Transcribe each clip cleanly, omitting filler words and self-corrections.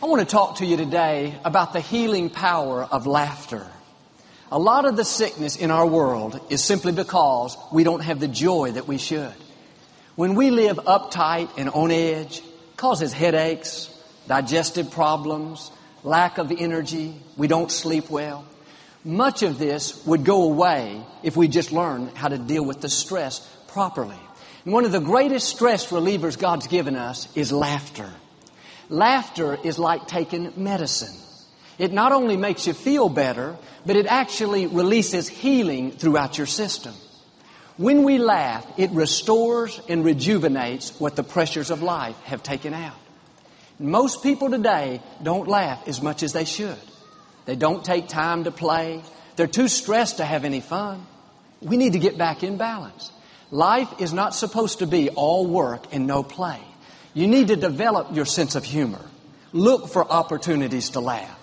I want to talk to you today about the healing power of laughter. A lot of the sickness in our world is simply because we don't have the joy that we should. When we live uptight and on edge, it causes headaches, digestive problems, lack of energy, we don't sleep well. Much of this would go away if we just learned how to deal with the stress properly. And one of the greatest stress relievers God's given us is laughter. Laughter is like taking medicine. It not only makes you feel better, but it actually releases healing throughout your system. When we laugh, it restores and rejuvenates what the pressures of life have taken out. Most people today don't laugh as much as they should. They don't take time to play. They're too stressed to have any fun. We need to get back in balance. Life is not supposed to be all work and no play. You need to develop your sense of humor. Look for opportunities to laugh.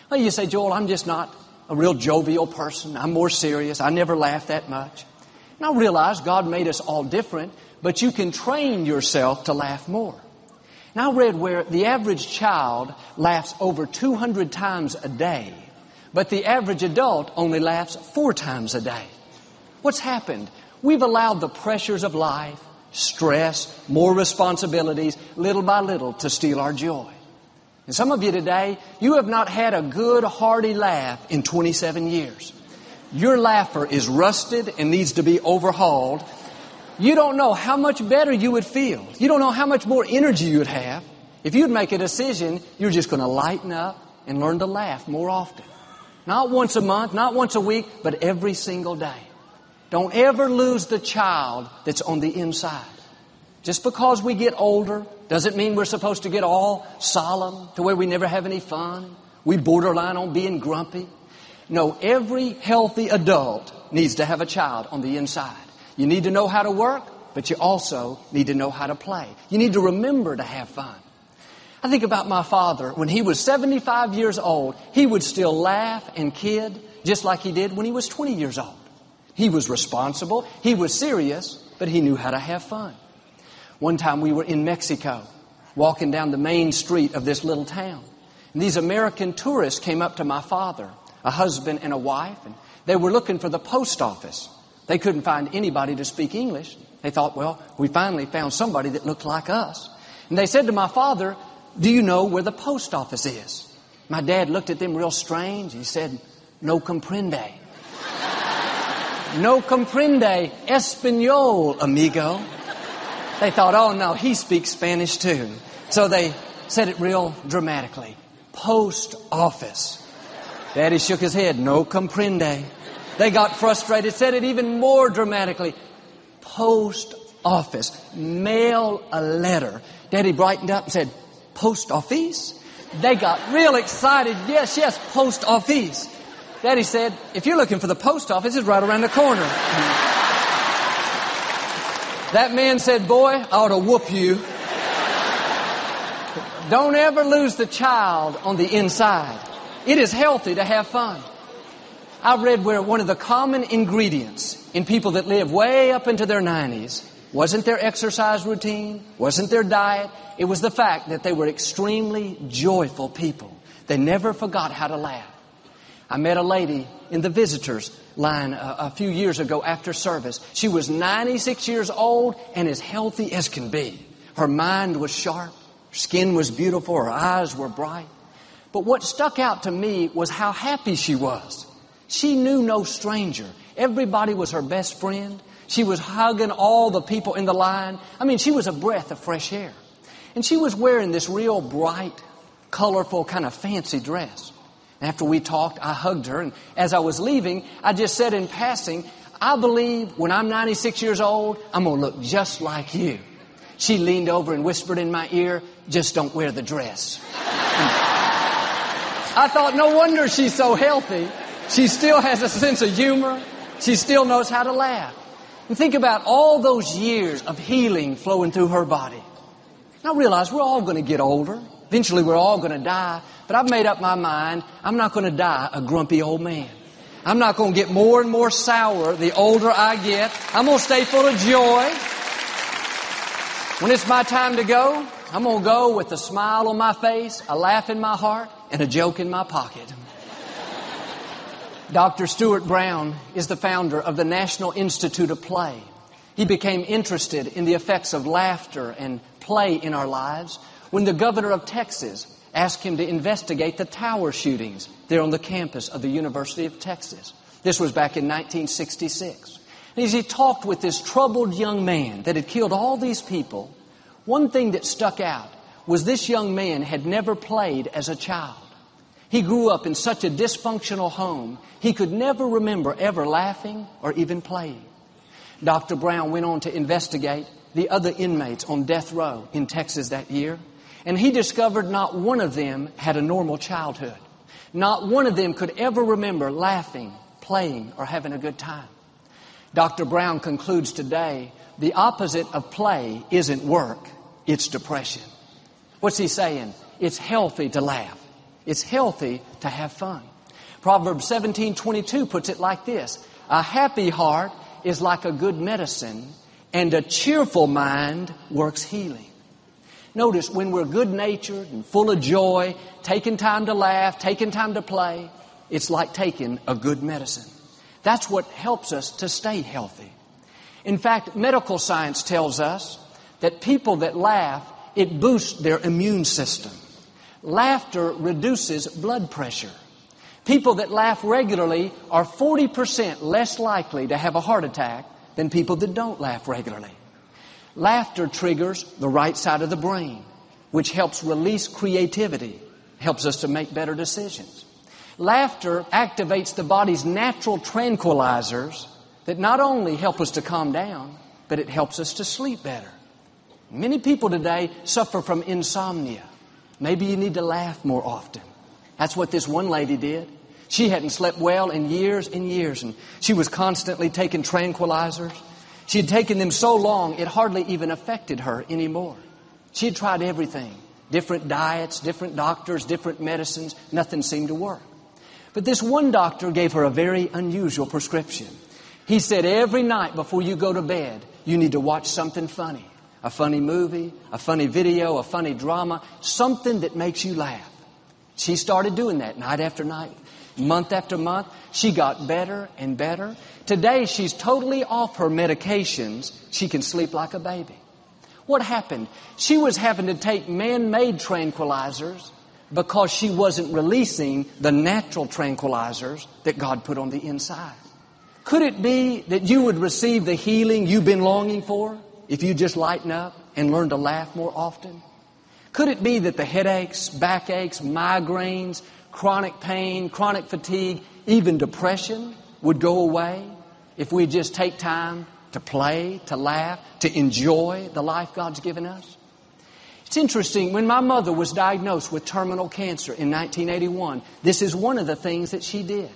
Well, you say, Joel, I'm just not a real jovial person. I'm more serious. I never laugh that much. And I realize God made us all different, but you can train yourself to laugh more. And I read where the average child laughs over 200 times a day, but the average adult only laughs 4 times a day. What's happened? We've allowed the pressures of life, stress, more responsibilities, little by little to steal our joy. And some of you today, you have not had a good, hearty laugh in 27 years. Your laugher is rusted and needs to be overhauled. You don't know how much better you would feel. You don't know how much more energy you would have. If you'd make a decision, you're just going to lighten up and learn to laugh more often. Not once a month, not once a week, but every single day. Don't ever lose the child that's on the inside. Just because we get older doesn't mean we're supposed to get all solemn to where we never have any fun. We borderline on being grumpy. No, every healthy adult needs to have a child on the inside. You need to know how to work, but you also need to know how to play. You need to remember to have fun. I think about my father. When he was 75 years old, he would still laugh and kid just like he did when he was 20 years old. He was responsible, he was serious, but he knew how to have fun. One time we were in Mexico, walking down the main street of this little town. And these American tourists came up to my father, a husband and a wife, and they were looking for the post office. They couldn't find anybody to speak English. They thought, well, we finally found somebody that looked like us. And they said to my father, do you know where the post office is? My dad looked at them real strange. He said, no comprende. No comprende español, amigo. They thought, oh no, he speaks Spanish too. So they said it real dramatically. Post office. Daddy shook his head, no comprende. They got frustrated, said it even more dramatically. Post office. Mail a letter. Daddy brightened up and said, post office? They got real excited. Yes, post office. Daddy said, if you're looking for the post office, it's right around the corner. That man said, boy, I ought to whoop you. Don't ever lose the child on the inside. It is healthy to have fun. I read where one of the common ingredients in people that live way up into their 90s wasn't their exercise routine, wasn't their diet. It was the fact that they were extremely joyful people. They never forgot how to laugh. I met a lady in the visitors line a few years ago after service. She was 96 years old and as healthy as can be. Her mind was sharp. Her skin was beautiful. Her eyes were bright. But what stuck out to me was how happy she was. She knew no stranger. Everybody was her best friend. She was hugging all the people in the line. I mean, she was a breath of fresh air. And she was wearing this real bright, colorful, kind of fancy dress. After we talked, I hugged her, and as I was leaving, I just said in passing, I believe when I'm 96 years old, I'm going to look just like you. She leaned over and whispered in my ear, just don't wear the dress. I thought, no wonder she's so healthy. She still has a sense of humor. She still knows how to laugh. And think about all those years of healing flowing through her body. And I realize we're all going to get older. Eventually we're all going to die. But I've made up my mind, I'm not going to die a grumpy old man. I'm not going to get more and more sour the older I get. I'm going to stay full of joy. When it's my time to go, I'm going to go with a smile on my face, a laugh in my heart, and a joke in my pocket. Dr. Stuart Brown is the founder of the National Institute of Play. He became interested in the effects of laughter and play in our lives when the governor of Texas asked him to investigate the tower shootings there on the campus of the University of Texas. This was back in 1966. And as he talked with this troubled young man that had killed all these people, one thing that stuck out was this young man had never played as a child. He grew up in such a dysfunctional home, he could never remember ever laughing or even playing. Dr. Brown went on to investigate the other inmates on death row in Texas that year, and he discovered not one of them had a normal childhood. Not one of them could ever remember laughing, playing, or having a good time. Dr. Brown concludes today, the opposite of play isn't work, it's depression. What's he saying? It's healthy to laugh. It's healthy to have fun. Proverbs 17:22 puts it like this: a happy heart is like a good medicine, and a cheerful mind works healing. Notice, when we're good-natured and full of joy, taking time to laugh, taking time to play, it's like taking a good medicine. That's what helps us to stay healthy. In fact, medical science tells us that people that laugh, it boosts their immune system. Laughter reduces blood pressure. People that laugh regularly are 40% less likely to have a heart attack than people that don't laugh regularly. Laughter triggers the right side of the brain, which helps release creativity, helps us to make better decisions. Laughter activates the body's natural tranquilizers that not only help us to calm down, but it helps us to sleep better. Many people today suffer from insomnia. Maybe you need to laugh more often. That's what this one lady did. She hadn't slept well in years and years, and she was constantly taking tranquilizers. She had taken them so long, it hardly even affected her anymore. She had tried everything, different diets, different doctors, different medicines. Nothing seemed to work. But this one doctor gave her a very unusual prescription. He said, every night before you go to bed, you need to watch something funny. A funny movie, a funny video, a funny drama, something that makes you laugh. She started doing that night after night, month after month. She got better and better. Today, she's totally off her medications. She can sleep like a baby. What happened? She was having to take man-made tranquilizers because she wasn't releasing the natural tranquilizers that God put on the inside. Could it be that you would receive the healing you've been longing for if you just lighten up and learn to laugh more often? Could it be that the headaches, backaches, migraines, chronic pain, chronic fatigue, even depression would go away if we just take time to play, to laugh, to enjoy the life God's given us? It's interesting, when my mother was diagnosed with terminal cancer in 1981, this is one of the things that she did.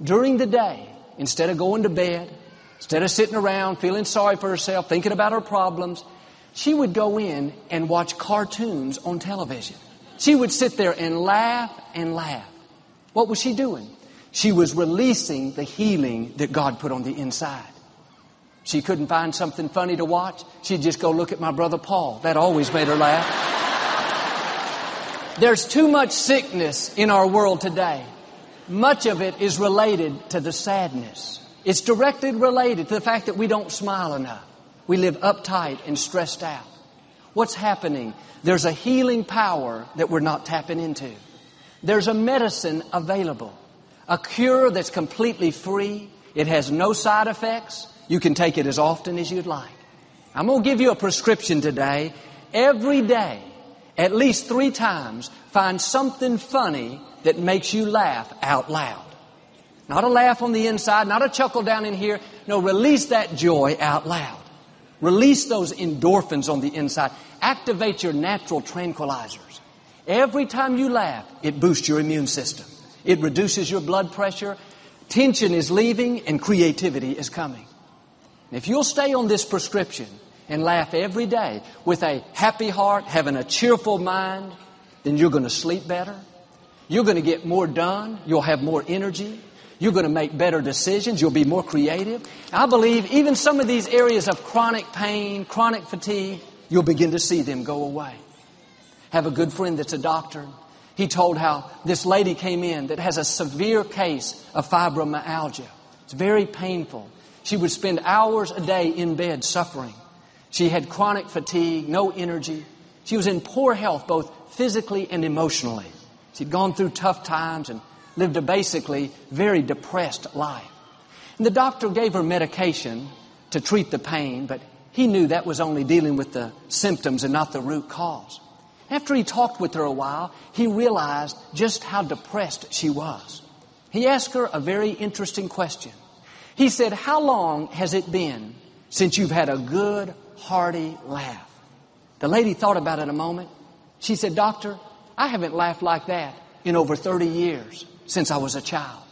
During the day, instead of going to bed, instead of sitting around feeling sorry for herself, thinking about her problems, she would go in and watch cartoons on television. She would sit there and laugh and laugh. What was she doing? She was releasing the healing that God put on the inside. She couldn't find something funny to watch. She'd just go look at my brother Paul. That always made her laugh. There's too much sickness in our world today. Much of it is related to the sadness. It's directly related to the fact that we don't smile enough. We live uptight and stressed out. What's happening? There's a healing power that we're not tapping into. There's a medicine available. A cure that's completely free. It has no side effects. You can take it as often as you'd like. I'm going to give you a prescription today. Every day, at least 3 times, find something funny that makes you laugh out loud. Not a laugh on the inside, not a chuckle down in here. No, release that joy out loud. Release those endorphins on the inside. Activate your natural tranquilizers. Every time you laugh, it boosts your immune system. It reduces your blood pressure. Tension is leaving and creativity is coming. And if you'll stay on this prescription and laugh every day with a happy heart, having a cheerful mind, then you're going to sleep better. You're going to get more done. You'll have more energy. You're going to make better decisions. You'll be more creative. I believe even some of these areas of chronic pain, chronic fatigue, you'll begin to see them go away. Have a good friend that's a doctor. He told how this lady came in that has a severe case of fibromyalgia. It's very painful. She would spend hours a day in bed suffering. She had chronic fatigue, no energy. She was in poor health, both physically and emotionally. She'd gone through tough times and lived a basically very depressed life. And the doctor gave her medication to treat the pain, but he knew that was only dealing with the symptoms and not the root cause. After he talked with her a while, he realized just how depressed she was. He asked her a very interesting question. He said, "How long has it been since you've had a good, hearty laugh?" The lady thought about it a moment. She said, "Doctor, I haven't laughed like that in over 30 years since I was a child."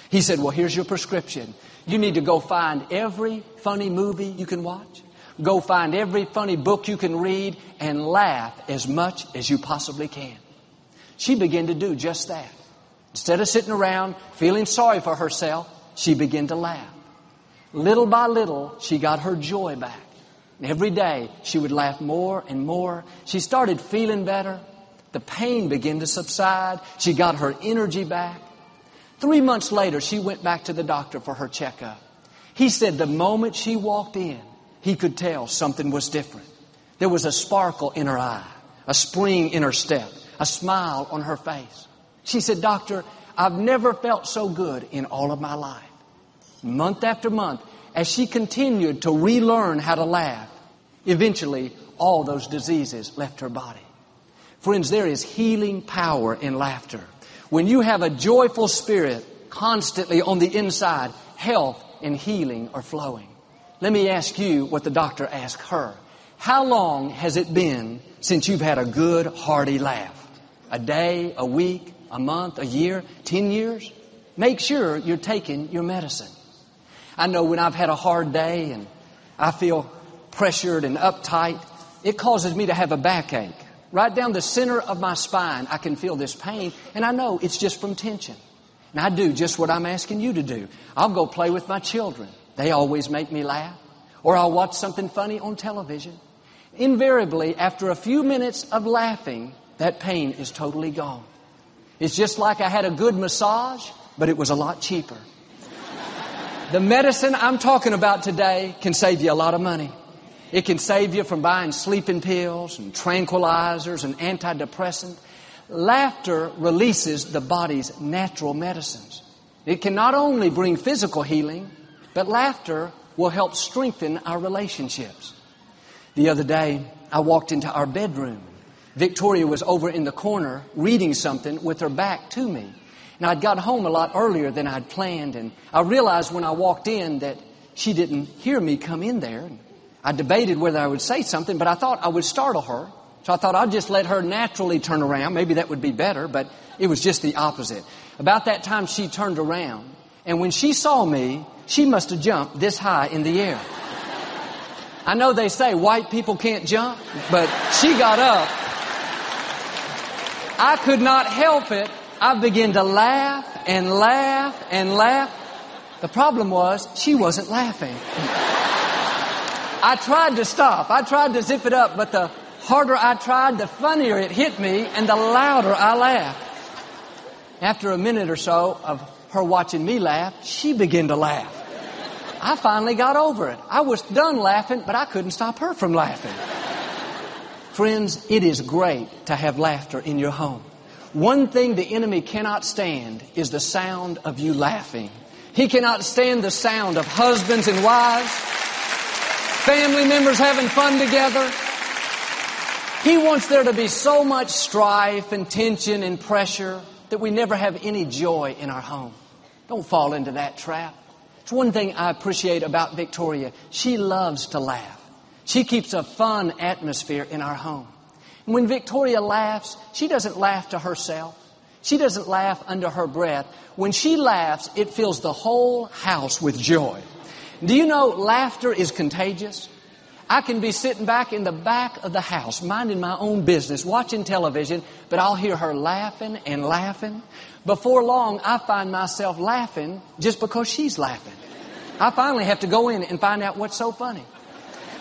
He said, "Well, here's your prescription. You need to go find every funny movie you can watch. Go find every funny book you can read and laugh as much as you possibly can." She began to do just that. Instead of sitting around feeling sorry for herself, she began to laugh. Little by little, she got her joy back. And every day, she would laugh more and more. She started feeling better. The pain began to subside. She got her energy back. 3 months later, she went back to the doctor for her checkup. He said the moment she walked in, he could tell something was different. There was a sparkle in her eye, a spring in her step, a smile on her face. She said, "Doctor, I've never felt so good in all of my life." Month after month, as she continued to relearn how to laugh, eventually all those diseases left her body. Friends, there is healing power in laughter. When you have a joyful spirit constantly on the inside, health and healing are flowing. Let me ask you what the doctor asked her. How long has it been since you've had a good, hearty laugh? A day, a week, a month, a year, 10 years? Make sure you're taking your medicine. I know when I've had a hard day and I feel pressured and uptight, it causes me to have a backache. Right down the center of my spine, I can feel this pain, and I know it's just from tension. And I do just what I'm asking you to do. I'll go play with my children. They always make me laugh. Or I'll watch something funny on television. Invariably, after a few minutes of laughing, that pain is totally gone. It's just like I had a good massage, but it was a lot cheaper. The medicine I'm talking about today can save you a lot of money. It can save you from buying sleeping pills and tranquilizers and antidepressants. Laughter releases the body's natural medicines. It can not only bring physical healing, but laughter will help strengthen our relationships. The other day, I walked into our bedroom. Victoria was over in the corner reading something with her back to me. And I'd got home a lot earlier than I'd planned, and I realized when I walked in that she didn't hear me come in there. I debated whether I would say something, but I thought I would startle her. So I thought I'd just let her naturally turn around. Maybe that would be better, but it was just the opposite. About that time, she turned around, and when she saw me, she must have jumped this high in the air. I know they say white people can't jump, but she got up. I could not help it. I began to laugh and laugh and laugh. The problem was she wasn't laughing. I tried to stop. I tried to zip it up, but the harder I tried, the funnier it hit me and the louder I laughed. After a minute or so of her watching me laugh, she began to laugh. I finally got over it. I was done laughing, but I couldn't stop her from laughing. Friends, it is great to have laughter in your home. One thing the enemy cannot stand is the sound of you laughing. He cannot stand the sound of husbands and wives, family members having fun together. He wants there to be so much strife and tension and pressure that we never have any joy in our home. Don't fall into that trap. It's one thing I appreciate about Victoria. She loves to laugh. She keeps a fun atmosphere in our home. And when Victoria laughs, she doesn't laugh to herself. She doesn't laugh under her breath. When she laughs, it fills the whole house with joy. Do you know laughter is contagious? I can be sitting back in the back of the house, minding my own business, watching television, but I'll hear her laughing and laughing. Before long, I find myself laughing just because she's laughing. I finally have to go in and find out what's so funny.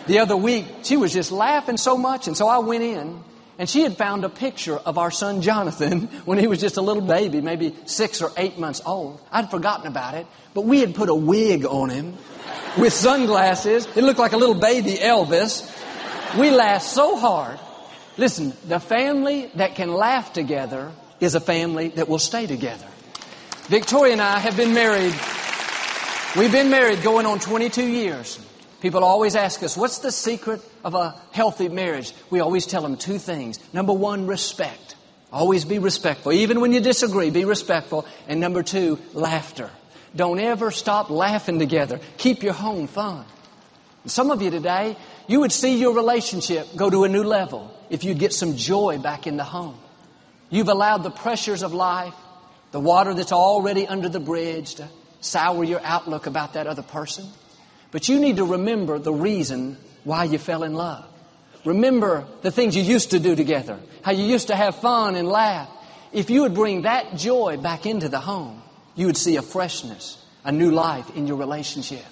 The other week, she was just laughing so much, and so I went in, And she had found a picture of our son Jonathan when he was just a little baby, maybe 6 or 8 months old. I'd forgotten about it, but we had put a wig on him with sunglasses. It looked like a little baby Elvis. We laughed so hard. Listen, the family that can laugh together is a family that will stay together. Victoria and I have been married. We've been married going on 22 years. People always ask us, what's the secret of a healthy marriage? We always tell them 2 things. Number 1, respect. Always be respectful. Even when you disagree, be respectful. And number 2, laughter. Don't ever stop laughing together. Keep your home fun. Some of you today, you would see your relationship go to a new level if you'd get some joy back in the home. You've allowed the pressures of life, the water that's already under the bridge, to sour your outlook about that other person. But you need to remember the reason why you fell in love. Remember the things you used to do together, how you used to have fun and laugh. If you would bring that joy back into the home, you would see a freshness, a new life in your relationship.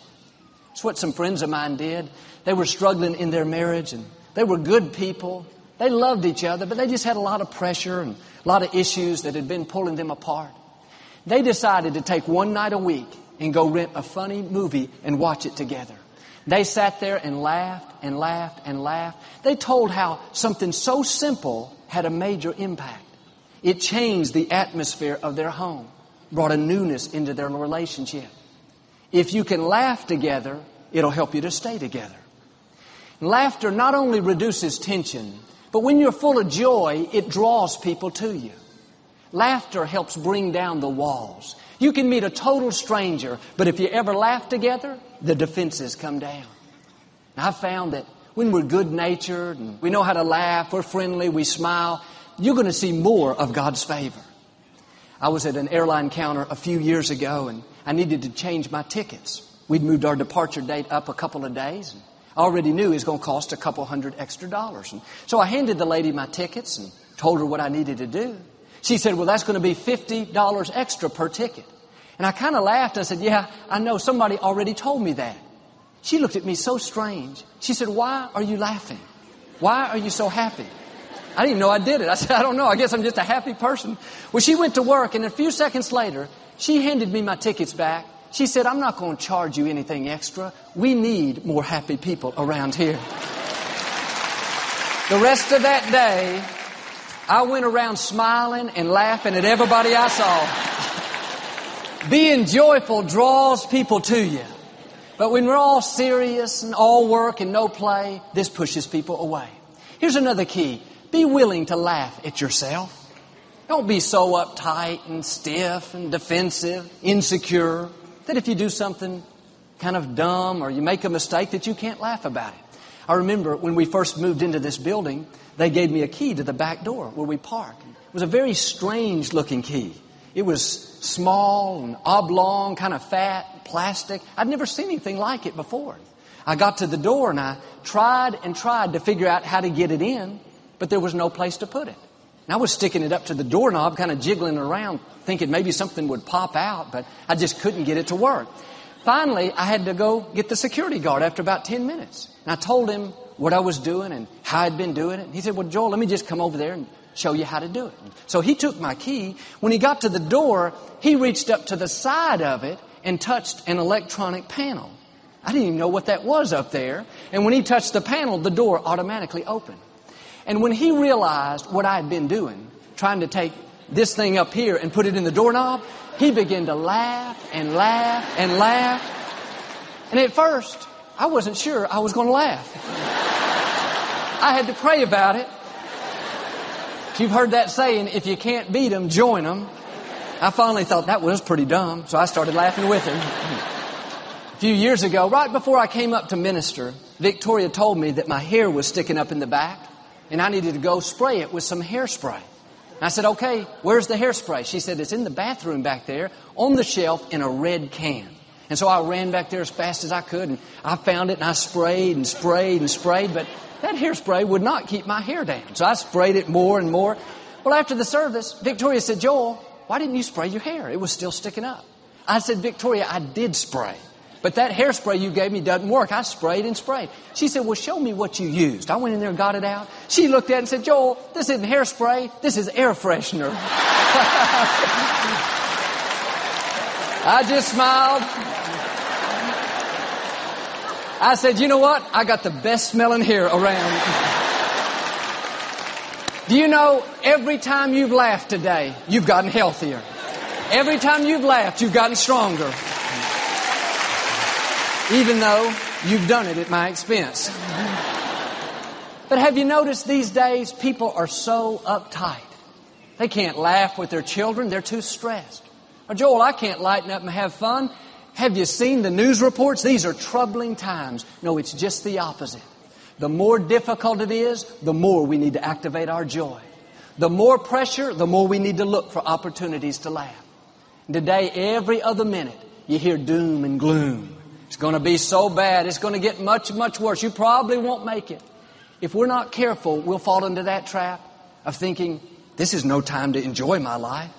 It's what some friends of mine did. They were struggling in their marriage, and they were good people. They loved each other, but they just had a lot of pressure and a lot of issues that had been pulling them apart. They decided to take one night a week and go rent a funny movie and watch it together. They sat there and laughed and laughed and laughed. They told how something so simple had a major impact. It changed the atmosphere of their home, brought a newness into their relationship. If you can laugh together, it'll help you to stay together. Laughter not only reduces tension, but when you're full of joy, it draws people to you. Laughter helps bring down the walls. You can meet a total stranger, but if you ever laugh together, the defenses come down. And I've found that when we're good-natured and we know how to laugh, we're friendly, we smile, you're going to see more of God's favor. I was at an airline counter a few years ago, and I needed to change my tickets. We'd moved our departure date up a couple of days, and I already knew it was going to cost a couple $100 extra. And so I handed the lady my tickets and told her what I needed to do. She said, well, that's going to be $50 extra per ticket. And I kind of laughed. I said, yeah, I know. Somebody already told me that. She looked at me so strange. She said, why are you laughing? Why are you so happy? I didn't even know I did it. I said, I don't know. I guess I'm just a happy person. Well, she went to work, and a few seconds later, she handed me my tickets back. She said, I'm not going to charge you anything extra. We need more happy people around here. The rest of that day, I went around smiling and laughing at everybody I saw. Being joyful draws people to you. But when we're all serious and all work and no play, this pushes people away. Here's another key. Be willing to laugh at yourself. Don't be so uptight and stiff and defensive, insecure, that if you do something kind of dumb or you make a mistake that you can't laugh about it. I remember when we first moved into this building, they gave me a key to the back door where we park. It was a very strange looking key. It was small and oblong, kind of fat, plastic. I'd never seen anything like it before. I got to the door and I tried to figure out how to get it in, but there was no place to put it. And I was sticking it up to the doorknob, kind of jiggling around, thinking maybe something would pop out, but I just couldn't get it to work. Finally, I had to go get the security guard after about 10 minutes. And I told him what I was doing and how I'd been doing it. And he said, well, Joel, let me just come over there and show you how to do it. And so he took my key. When he got to the door, he reached up to the side of it and touched an electronic panel. I didn't even know what that was up there. And when he touched the panel, the door automatically opened. And when he realized what I had been doing, trying to take this thing up here and put it in the doorknob, he began to laugh and laugh and laugh. And at first, I wasn't sure I was going to laugh. I had to pray about it. You've heard that saying, if you can't beat them, join them. I finally thought that was pretty dumb, so I started laughing with him. A few years ago, right before I came up to minister, Victoria told me that my hair was sticking up in the back, and I needed to go spray it with some hairspray. I said, okay, where's the hairspray? She said, it's in the bathroom back there on the shelf in a red can. And so I ran back there as fast as I could, and I found it, and I sprayed and sprayed and sprayed, but that hairspray would not keep my hair down. So I sprayed it more and more. Well, after the service, Victoria said, Joel, why didn't you spray your hair? It was still sticking up. I said, Victoria, I did spray. But that hairspray you gave me doesn't work. I sprayed and sprayed. She said, well, show me what you used. I went in there and got it out. She looked at it and said, Joel, this isn't hairspray. This is air freshener. I just smiled. I said, you know what? I got the best smelling hair around. Do you know, every time you've laughed today, you've gotten healthier. Every time you've laughed, you've gotten stronger. Even though you've done it at my expense. But have you noticed these days people are so uptight? They can't laugh with their children. They're too stressed. Or, Joel, I can't lighten up and have fun. Have you seen the news reports? These are troubling times. No, it's just the opposite. The more difficult it is, the more we need to activate our joy. The more pressure, the more we need to look for opportunities to laugh. And today, every other minute, you hear doom and gloom. It's going to be so bad. It's going to get much, much worse. You probably won't make it. If we're not careful, we'll fall into that trap of thinking, this is no time to enjoy my life.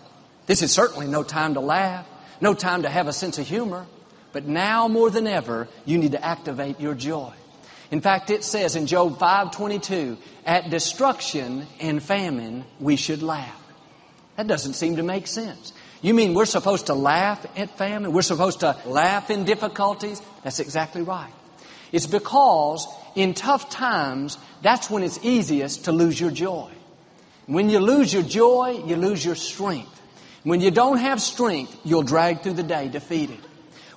This is certainly no time to laugh. No time to have a sense of humor. But now more than ever, you need to activate your joy. In fact, it says in Job 5:22, at destruction and famine, we should laugh. That doesn't seem to make sense. You mean we're supposed to laugh at famine? We're supposed to laugh in difficulties? That's exactly right. It's because in tough times, that's when it's easiest to lose your joy. When you lose your joy, you lose your strength. When you don't have strength, you'll drag through the day defeated.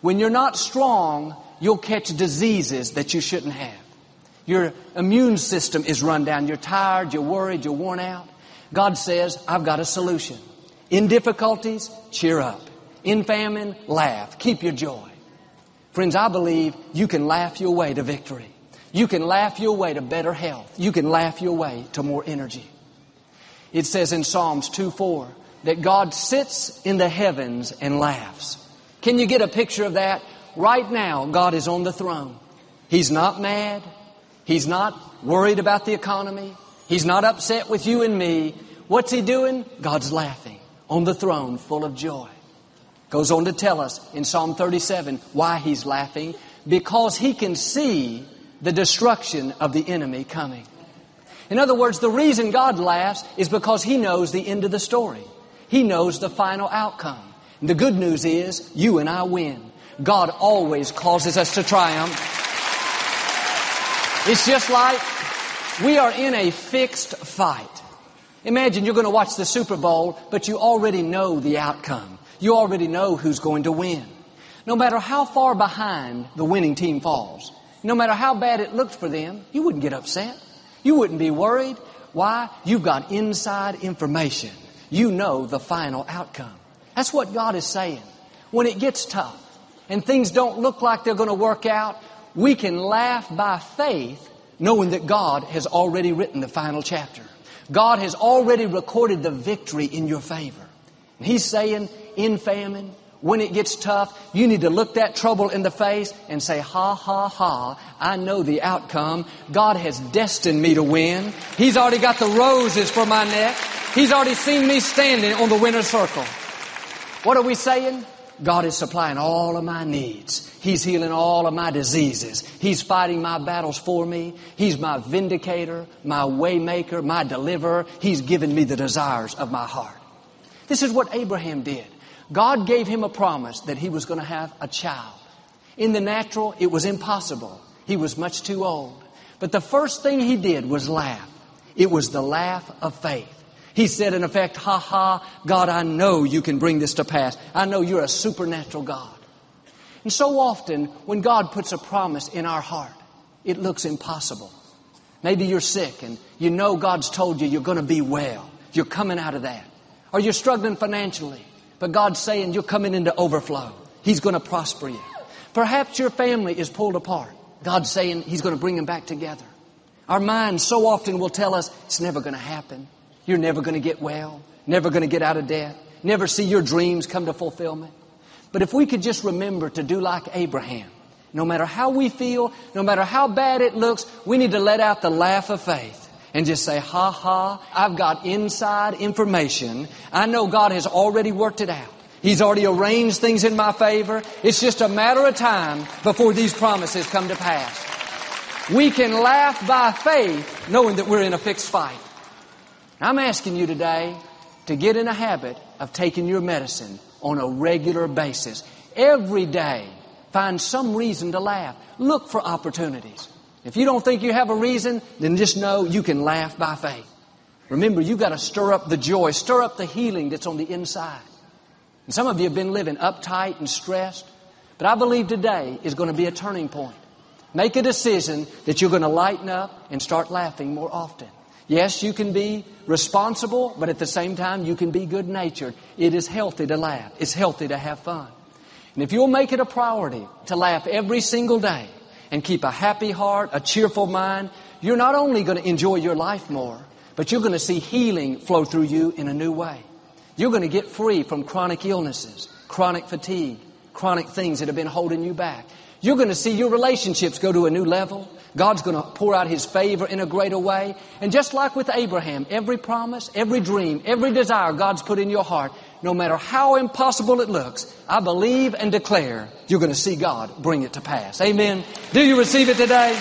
When you're not strong, you'll catch diseases that you shouldn't have. Your immune system is run down. You're tired, you're worried, you're worn out. God says, I've got a solution. In difficulties, cheer up. In famine, laugh. Keep your joy. Friends, I believe you can laugh your way to victory. You can laugh your way to better health. You can laugh your way to more energy. It says in Psalms 2:4 that God sits in the heavens and laughs. Can you get a picture of that? Right now, God is on the throne. He's not mad. He's not worried about the economy. He's not upset with you and me. What's He doing? God's laughing on the throne, full of joy. Goes on to tell us in Psalm 37 why He's laughing. Because He can see the destruction of the enemy coming. In other words, the reason God laughs is because He knows the end of the story. He knows the final outcome. And the good news is, you and I win. God always causes us to triumph. It's just like we are in a fixed fight. Imagine you're going to watch the Super Bowl, but you already know the outcome. You already know who's going to win. No matter how far behind the winning team falls, no matter how bad it looked for them, you wouldn't get upset. You wouldn't be worried. Why? You've got inside information. You know the final outcome. That's what God is saying. When it gets tough and things don't look like they're going to work out, we can laugh by faith knowing that God has already written the final chapter. God has already recorded the victory in your favor. And He's saying, in famine, when it gets tough, you need to look that trouble in the face and say, ha, ha, ha, I know the outcome. God has destined me to win. He's already got the roses for my neck. He's already seen me standing on the winner's circle. What are we saying? God is supplying all of my needs. He's healing all of my diseases. He's fighting my battles for me. He's my vindicator, my way maker, my deliverer. He's given me the desires of my heart. This is what Abraham did. God gave him a promise that he was going to have a child. In the natural, it was impossible. He was much too old. But the first thing he did was laugh. It was the laugh of faith. He said, in effect, ha ha, God, I know you can bring this to pass. I know you're a supernatural God. And so often, when God puts a promise in our heart, it looks impossible. Maybe you're sick and you know God's told you you're going to be well. You're coming out of that. Or you're struggling financially, but God's saying you're coming into overflow. He's going to prosper you. Perhaps your family is pulled apart. God's saying He's going to bring them back together. Our minds so often will tell us it's never going to happen. You're never going to get well, never going to get out of debt, never see your dreams come to fulfillment. But if we could just remember to do like Abraham, no matter how we feel, no matter how bad it looks, we need to let out the laugh of faith and just say, ha ha, I've got inside information. I know God has already worked it out. He's already arranged things in my favor. It's just a matter of time before these promises come to pass. We can laugh by faith knowing that we're in a fixed fight. I'm asking you today to get in a habit of taking your medicine on a regular basis. Every day, find some reason to laugh. Look for opportunities. If you don't think you have a reason, then just know you can laugh by faith. Remember, you've got to stir up the joy, stir up the healing that's on the inside. And some of you have been living uptight and stressed, but I believe today is going to be a turning point. Make a decision that you're going to lighten up and start laughing more often. Yes, you can be responsible, but at the same time, you can be good-natured. It is healthy to laugh. It's healthy to have fun. And if you'll make it a priority to laugh every single day and keep a happy heart, a cheerful mind, you're not only going to enjoy your life more, but you're going to see healing flow through you in a new way. You're going to get free from chronic illnesses, chronic fatigue, chronic things that have been holding you back. You're going to see your relationships go to a new level. God's going to pour out His favor in a greater way. And just like with Abraham, every promise, every dream, every desire God's put in your heart, no matter how impossible it looks, I believe and declare you're going to see God bring it to pass. Amen. Do you receive it today?